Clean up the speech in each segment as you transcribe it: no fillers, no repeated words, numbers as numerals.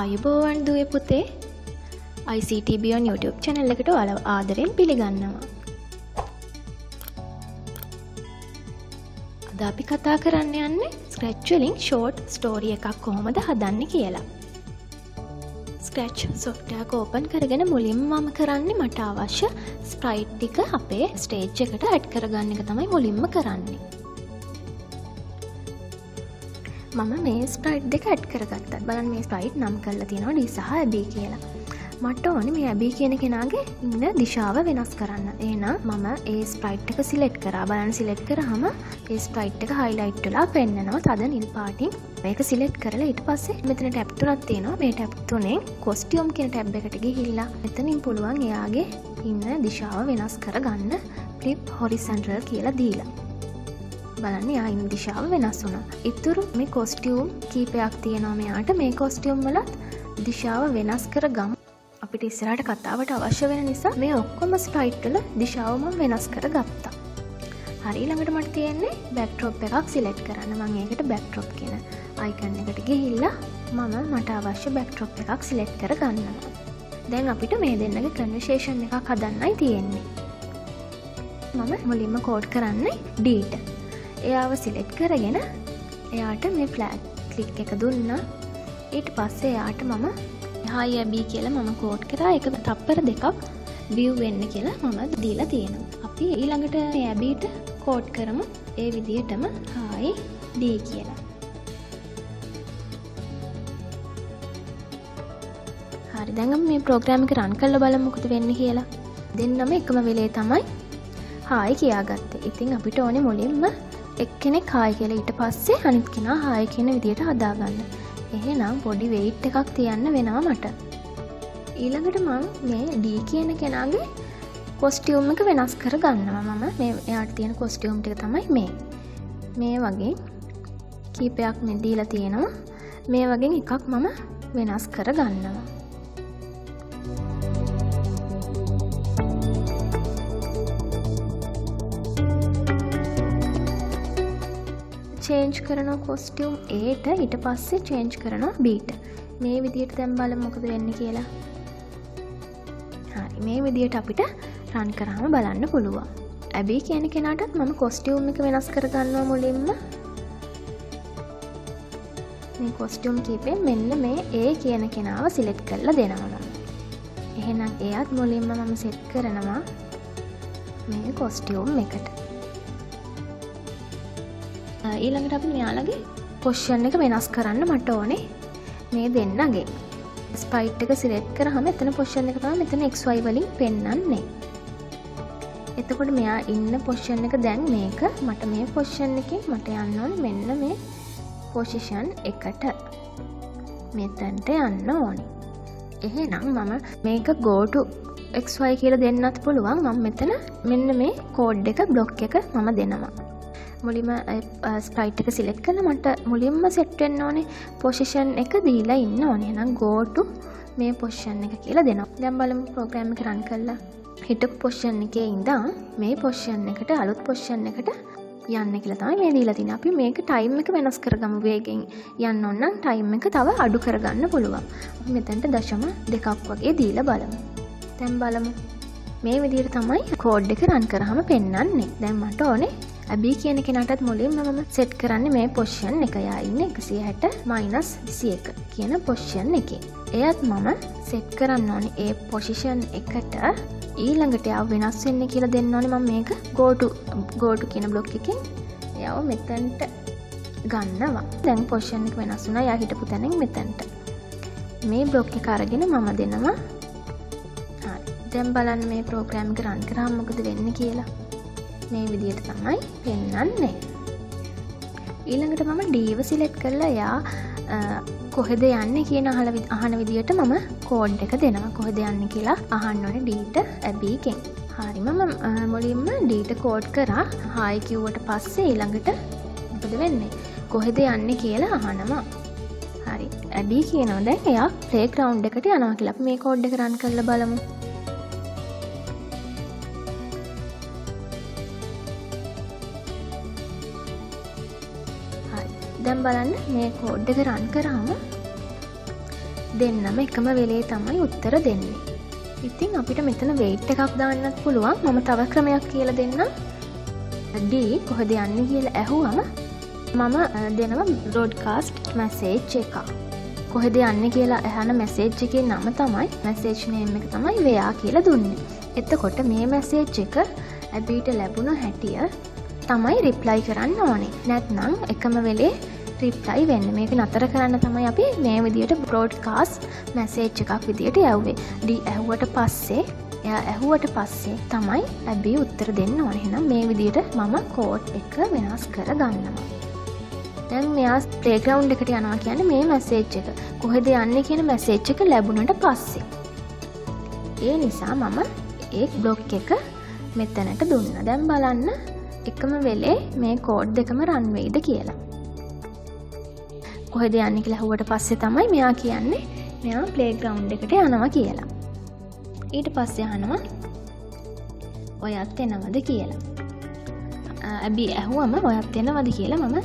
ආයුබෝවන් දුවේ පුතේ ictBeyond YouTube channel එකට ඔයාලව ආදරෙන් පිළිගන්නවා. අද අපි කතා කරන්න යන්නේ Scratch වලින් short story එකක් කොහොමද හදන්නේ කියලා. Scratch software එක open කරගෙන මුලින්ම මම කරන්නේ මට අවශ්‍ය sprite ටික අපේ stage එකට add කරගන්න එක තමයි මුලින්ම කරන්නේ. මම මේ ස්ප්‍රයිට් දෙක ඇඩ් කරගත්තා. බලන්න මේ ස්ප්‍රයිට් නම් කරලා තියෙනවා D සහ AB කියලා. මට ඕනේ මේ AB කියන කෙනාගේ ඉන්න දිශාව වෙනස් කරන්න. එහෙනම් මම ඒ ස්ප්‍රයිට් එක සිලෙක්ට් කරා. බලන්න සිලෙක්ට් කරාම ඒ ස්ප්‍රයිට් එක highlight වෙලා පෙන්නනවා තද නිල් පාටින්. මේක සිලෙක්ට් කරලා ඊට පස්සේ මෙතන ටැබ් තුනක් තියෙනවා. මේ ටැබ් තුනෙන් costume කියන ටැබ් එකට ගිහිල්ලා මෙතනින් පුළුවන් එයාගේ ඉන්න දිශාව වෙනස් කරගන්න flip horizontal කියලා දීලා. බලන්න යා ඉන්න දිශාව වෙනස් වුණා. ඊතුරු මේ කොස්ටියුම් කීපයක් තියෙනවා මෙයාට. මේ කොස්ටියුම් වලත් දිශාව වෙනස් කරගමු. අපිට ඉස්සරහට කතාවට අවශ්‍ය වෙන නිසා මේ ඔක්කොම ස්ප්‍රයිට් වල දිශාව මම වෙනස් කරගත්තා. හරි ළඟට මට තියෙන්නේ බෑක්ඩ්‍රොප් එකක් සිලෙක්ට් කරන්න. මම ඒකට බෑක්ඩ්‍රොප් කියන අයිකන් එකට ගිහිල්ලා මට අවශ්‍ය බෑක්ඩ්‍රොප් එකක් සිලෙක්ට් කරගන්නවා. දැන් අපිට මේ දෙන්නගේ කන්වර්සේෂන් එකක් හදන්නයි තියෙන්නේ. මම මුලින්ම කෝඩ් කරන්නේ D ට. එයාව සිලෙක්ට් කරගෙන එයාට මේ ෆ්ලෑග් ක්ලික් එක දුන්නා. ඊට පස්සේ එයාට මම hi AB කියලා මම කෝඩ් කරා. ඒක තප්පර දෙකක් view වෙන්න කියලා මම දීලා තියෙනවා. අපි ඊළඟට AB ට කෝඩ් කරමු ඒ විදිහටම hi D කියලා. හරි දැන් අපි මේ ප්‍රෝග්‍රෑම් එක රන් කරලා බලමු මොකද වෙන්නේ කියලා. දෙන්නම එකම වෙලේ තමයි hi කියාගත්තේ. ඉතින් අපිට ඕනේ මුලින්ම එක්කෙනෙක් හායි කියලා ඊට පස්සේ අනිත් කෙනා හායි කියන විදියට හදාගන්න. එහෙනම් පොඩි weight එකක් තියන්න වෙනවා මට. ඊළඟට මම මේ D කියන කෙනාගේ costume එක වෙනස් කර ගන්නවා. මම මේ එයාට තියෙන costume ටික තමයි මේ. මේ වගේ කීපයක් මේ දීලා තියෙනවා. මේ වගේ එකක් මම වෙනස් කර ගන්නවා. චේන්ජ් කරනවා කොස්ටියුම් A ට ඊට පස්සේ චේන්ජ් කරනවා B ට. මේ විදිහට දැන් බලමු මොකද වෙන්නේ කියලා. හරි මේ විදිහට අපිට රන් කරාම බලන්න පුළුවන්. AB කියන කෙනාටත් මම කොස්ටියුම් එක වෙනස් කරගන්නවා මුලින්ම. මේ කොස්ටියුම් කීපෙන් මෙන්න මේ A කියන කෙනාව සිලෙක්ට් කරලා දෙනවා. එහෙනම් එයාත් මුලින්ම මම සෙට් කරනවා මේ කොස්ටියුම් එකට. ඊළඟට අපි මෙයාලගේ පොසිෂන් එක වෙනස් කරන්න මට ඕනේ මේ දෙන්නගේ ස්ප්‍රයිට් එක සිලෙක්ට් කරාම එතන පොසිෂන් එක තමයි මෙතන XY වලින් පෙන්වන්නේ. එතකොට මෙයා ඉන්න පොසිෂන් එක දැන් මේක මට මේ පොසිෂන් එකෙන් මට යන්න ඕනේ මෙන්න මේ පොසිෂන් එකට. මෙතනට යන්න ඕනේ. එහෙනම් මම මේක go to XY කියලා දෙන්නත් පුළුවන්. මම මෙතන මෙන්න මේ කෝඩ් එක බ්ලොක් එක මම දෙනවා. මුලින්ම ස්ප්‍රයිට් එක සිලෙක්ට් කරලා මට මුලින්ම සෙට් වෙන්න ඕනේ පොසිෂන් එක දීලා ඉන්න ඕනේ. එහෙනම් go to මේ පොසිෂන් එක කියලා දෙනවා. දැන් බලමු ප්‍රෝග්‍රෑම් එක රන් කරලා. හිටපු පොසිෂන් එකේ ඉඳන් මේ පොසිෂන් එකට අලුත් පොසිෂන් එකට යන්න කියලා තමයි මේ දීලා තියෙන්නේ. අපි මේක ටයිම් එක වෙනස් කරගමු. වේගෙන් යන්න ඕන නම් ටයිම් එක තව අඩු කරගන්න පුළුවන්. අපි මෙතනට 0.2ක් වගේ දීලා බලමු. දැන් බලමු. මේ විදිහට තමයි කෝඩ් එක රන් කරාම පෙන්වන්නේ. දැන් මට ඕනේ AB කියන කෙනාටත් මුලින්ම මම සෙට් කරන්නේ මේ පොසිෂන් එක. යා ඉන්නේ 160 - 21 කියන පොසිෂන් එකේ. එයත් මම සෙට් කරන්න ඕනේ ඒ පොසිෂන් එකට ඊළඟට යාව වෙනස් වෙන්න කියලා දෙන්න ඕනේ. මම මේක go to කියන බ්ලොක් එකෙන් යාව මෙතනට ගන්නවා. දැන් පොසිෂන් එක වෙනස් වුණා. යා හිටපු තැනින් මෙතනට. මේ බ්ලොක් එක අරගෙන මම දෙනවා. හරි. දැන් බලන්න මේ ප්‍රෝග්‍රෑම් එක රන් කරාම මොකද වෙන්නේ කියලා. මේ විදිහට තමයි පෙන්වන්නේ. ඊළඟට මම D ව සිලෙක්ට් කරලා යා කොහෙද යන්නේ කියන අහන විදිහට මම කෝඩ් එක දෙනවා. කොහෙද යන්නේ කියලා අහන්න ඕනේ D ට AB එකෙන්. හරි මම මුලින්ම D ට කෝඩ් කරා. hi කිව්වට පස්සේ ඊළඟට මොකද වෙන්නේ? කොහෙද යන්නේ කියලා අහනවා. හරි. AB කියනවා දැන් එයා ප්ලේග්‍රවුන්ඩ් එකට යනවා කියලා. අපි මේ කෝඩ් එක රන් කරලා බලමු. දැන් බලන්න මේ කෝඩ් එක රන් කරාම දෙන්නම එකම වෙලේ තමයි උත්තර දෙන්නේ. ඉතින් අපිට මෙතන වෙයිට් එකක් දාන්නත් පුළුවන්. මම තව ක්‍රමයක් කියලා දෙන්නම්. D කොහෙද යන්නේ කියලා ඇහුවම මම දෙනවා බ්‍රෝඩ්කාස්ට් මැසේජ් එක. කොහෙද යන්නේ කියලා අහන මැසේජ් එකේ නම තමයි මැසේජ් නේම් එක තමයි වෙයා කියලා දුන්නේ. එතකොට මේ මැසේජ් එක ඇබීට ලැබුණ හැටිය තමයි රිප්ලයි කරන්න ඕනේ. නැත්නම් එකම වෙලේ රිප්ලයි වෙන්න. මේක නතර කරන්න තමයි අපි මේ විදියට බ්‍රෝඩ්කාස්ට් මැසේජ් එකක් විදියට යවුවේ. D ඇහුවට පස්සේ එයා ඇහුවට පස්සේ තමයි ඇබී උත්තර දෙන්න ඕනේ. එහෙනම් මේ විදියට මම කෝඩ් එක වෙනස් කර ගන්නවා. දැන් මෙයා ප්ලේග්‍රවුන්ඩ් එකට යනවා කියන්නේ මේ මැසේජ් එක. කොහෙද යන්නේ කියන මැසේජ් එක ලැබුණට පස්සේ. ඒ නිසා මම ඒ බ්ලොක් එක මෙතනට දුන්නා. දැන් බලන්න එකම වෙලේ මේ කෝඩ් දෙකම රන් වෙයිද කියලා. කොහෙද යන්නේ කියලා අහුවට පස්සේ තමයි මෙයා කියන්නේ මෙයා ප්ලේග්‍රවුන්ඩ් එකට යනවා කියලා. ඊට පස්සේ අහනවා ඔයත් එනවද කියලා. ඇබී ඇහුවම ඔයත් එනවද කියලා මම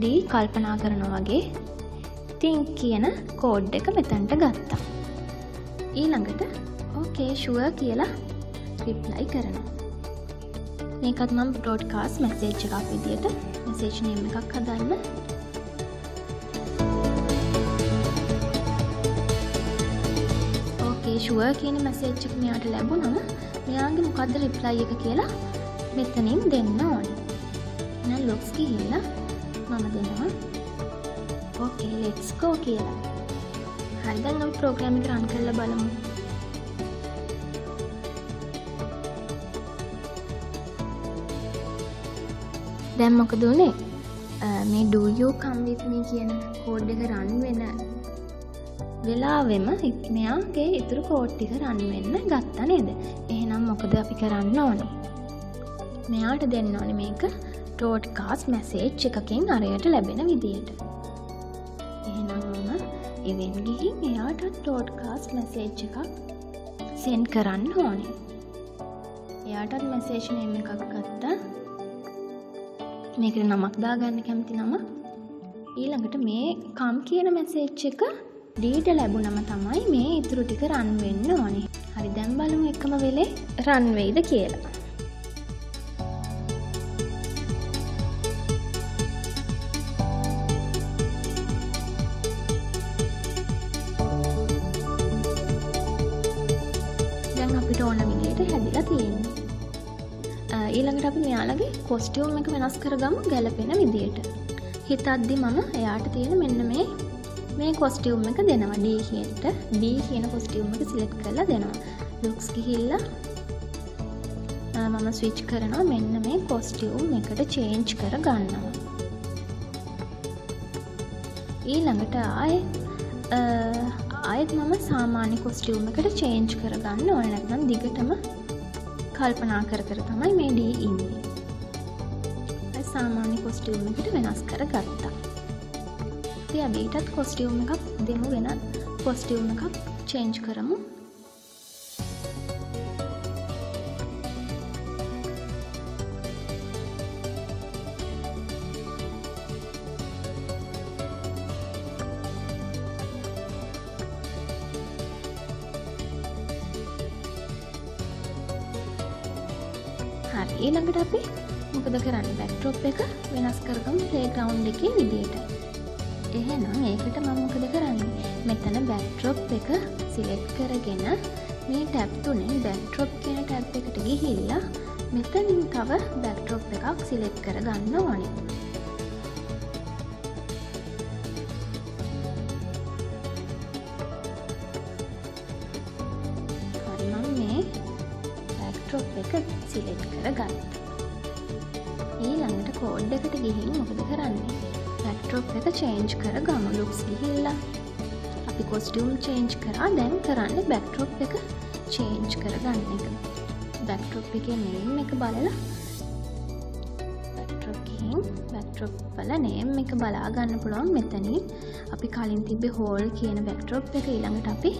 D කල්පනා කරනවා වගේ think කියන කෝඩ් එක මෙතනට ගත්තා. ඊළඟට okay sure කියලා රිප්ලයි කරනවා. මේකත් මම බ්‍රෝඩ්කාස්ට් මැසේජ් එකක් විදියට මැසේජ් නේම් එකක් හදන්න. ෂුවර් කියන මැසේජ් එක මෙයාට ලැබුණම මෙයාගේ මොකද්ද රිප්ලයි එක කියලා මෙතනින් දෙන්න ඕනේ. එහෙනම් ලොග්ස් ගිහිල්ලා මම දෙනවා okay let's go කියලා. හරි දැන් අපි ප්‍රෝග්‍රෑම් එක රන් කරලා බලමු. දැන් මොකද උනේ? මේ do you come with me කියන කෝඩ් එක රන් වෙන වෙලාවෙම මෙයාගේ ඉතුරු කෝඩ් ටික රන් වෙන්න ගත්තා නේද? එහෙනම් මොකද අපි කරන්න ඕනේ? මෙයාට දෙන්න ඕනේ මේක බ්‍රෝඩ්කාස්ට් මැසේජ් එකකින් අරයට ලැබෙන විදියට. එහෙනම් මම ඉවෙන් ගිහින් එයාට බ්‍රෝඩ්කාස්ට් මැසේජ් එකක් සෙන්ඩ් කරන්න ඕනේ. එයාටත් මැසේජ් නේම් එකක් ගත්තා. මේකට නමක් දාගන්න කැමති නම. ඊළඟට මේ කම් කියන මැසේජ් එක ඩීට ලැබුණම තමයි මේ ඉතුරු ටික රන් වෙන්න ඕනේ. හරි දැන් බලමු එකම වෙලේ රන් වෙයිද කියලා. දැන් අපිට ඕන විදිහට හැදිලා තියෙනවා. ඊළඟට අපි මෙයාලගේ කොස්ටියුම් එක වෙනස් කරගමු ගැලපෙන විදිහට. හිතද්දි මම එයාට තියෙන මෙන්න මේ කොස්ටියුම් එක දෙනවා. D කියන කොස්ටියුම් එක සිලෙක්ට් කරලා දෙනවා. ලුක්ස් ගිහිල්ලා මම ස්විච් කරනවා මෙන්න මේ කොස්ටියුම් එකට චේන්ජ් කර ගන්නවා. ඊළඟට ආයෙත් මම සාමාන්‍ය කොස්ටියුම් එකට චේන්ජ් කර ගන්න ඕනේ. නැත්නම් දිගටම කල්පනා කර තමයි මේ D ඉන්නේ. සාමාන්‍ය කොස්ටියුම් එකට වෙනස් කරගත්තා. අබීටත් කොස්ටියුම් එකක් දෙමු. වෙන කොස්ටියුම් එකක් චේන්ජ් කරමු. හරි ඊළඟට අපි මොකද කරන්නේ? බෑක්ඩ්‍රොප් එක වෙනස් කරගමු ප්ලේග්‍රවුන්ඩ් එකේ විදියට. එහෙනම් ඒකට මම මොකද කරන්නේ? මෙතන බෑක්ඩ්‍රොප් එක සිලෙක්ට් කරගෙන මේ ටැබ් තුනෙන් බෑක්ඩ්‍රොප් කියන ටැබ් එකට ගිහිල්ලා මෙතනින් තව බෑක්ඩ්‍රොප් එකක් සිලෙක්ට් කරගන්න ඕනේ. හරි මම මේ බෑක්ඩ්‍රොප් එක සිලෙක්ට් කරගත්තා. ඊළඟට කෝඩ් එකට ගිහින් මොකද කරන්නේ? බෑක්ඩ්‍රොප් එක චේන්ජ් කරගමු. ලුක්ස් ගිහිල්ලා අපි කොස්ටියුම් චේන්ජ් කරා. දැන් කරන්නේ බෑක්ඩ්‍රොප් එක චේන්ජ් කරගන්න එක. බෑක්ඩ්‍රොප් එකේ නේම් එක බලලා බෑක්ඩ්‍රොප් වල නේම් එක බලා ගන්න පුළුවන්. මෙතනින් අපි කලින් තිබ්බේ හෝල් කියන බෑක්ඩ්‍රොප් එක ඊළඟට අපි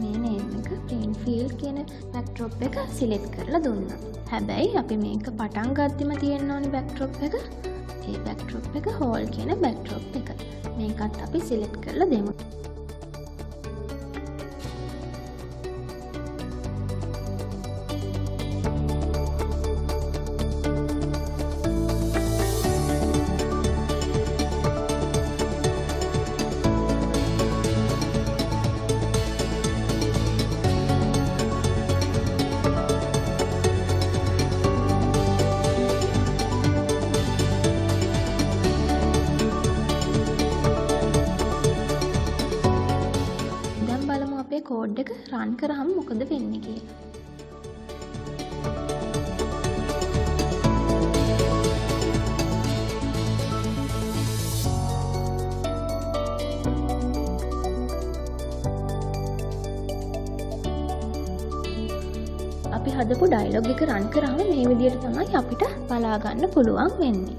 මේ නේම් එක ප්ලේන් ෆීල්ඩ් කියන බෑක්ඩ්‍රොප් එක සිලෙක්ට් කරලා දුන්නා. හැබැයි අපි මේක පටන් ගත්තම තියෙන්න ඕනේ බෑක්ඩ්‍රොප් එක. ඒ බෑක්ඩ්‍රොප් එක හෝල් කියන බෑක්ඩ්‍රොප් එක. මේකත් අපි සිලෙක්ට් කරලා දෙමු. ඔය කෝඩ් එක රන් කරාම මොකද වෙන්නේ කියලා. අපි හදපු ඩයලොග් එක රන් කරාම මේ විදිහට තමයි අපිට බලා ගන්න පුළුවන් වෙන්නේ.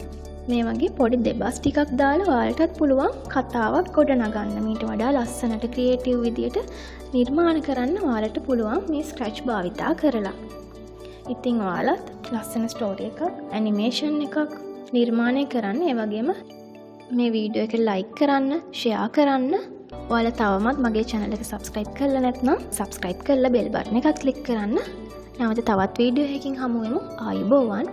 මේ වගේ පොඩි දෙබස් ටිකක් දාලා ඔයාලටත් පුළුවන් කතාවක් ගොඩනගන්න. මීට වඩා ලස්සනට ක්‍රියේටිව් විදිහට නිර්මාණ කරන්න ඔයාලට පුළුවන් මේ ස්ක්‍රැච් භාවිතා කරලා. ඉතින් ඔයාලත් ලස්සන ස්ටෝරි එකක්, ඇනිමේෂන් එකක් නිර්මාණය කරන්න. ඒ වගේම මේ වීඩියෝ එක ලයික් කරන්න, ෂෙයා කරන්න. ඔයාලා තවමත් මගේ channel එක subscribe කරලා නැත්නම් subscribe කරලා bell button එක click කරන්න. නැවත තවත් වීඩියෝ එකකින් හමු වෙමු. ආයුබෝවන්.